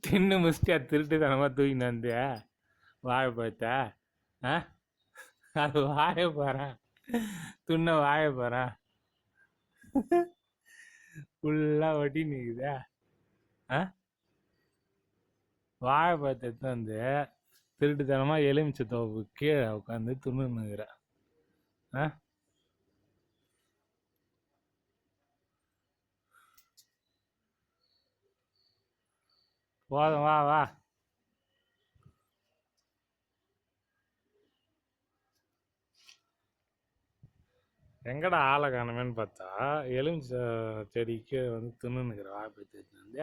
தின்னு முஸ்டியா திருட்டுத்தனமாக தூக்கின்னு வந்து வாழைப்பழத்தை ஆ அது வாய போகிறேன் துண்ண வாய போகிறேன் ஃபுல்லாக ஒட்டி நிற்குதா ஆ வாழைப்பழத்தை எடுத்து வந்து திருட்டுத்தனமாக எலுமிச்சை தோப்பு கீழே உட்காந்து துண்ணுன்னுக்குறேன் ஆ போதும் வா வா எங்கடா ஆளை காணுமேன்னு பார்த்தா எலுமிச்சை செடிக்கு வந்து தின்னுன்னுக்குற வாழைப்பழத்தை எடுத்து வந்து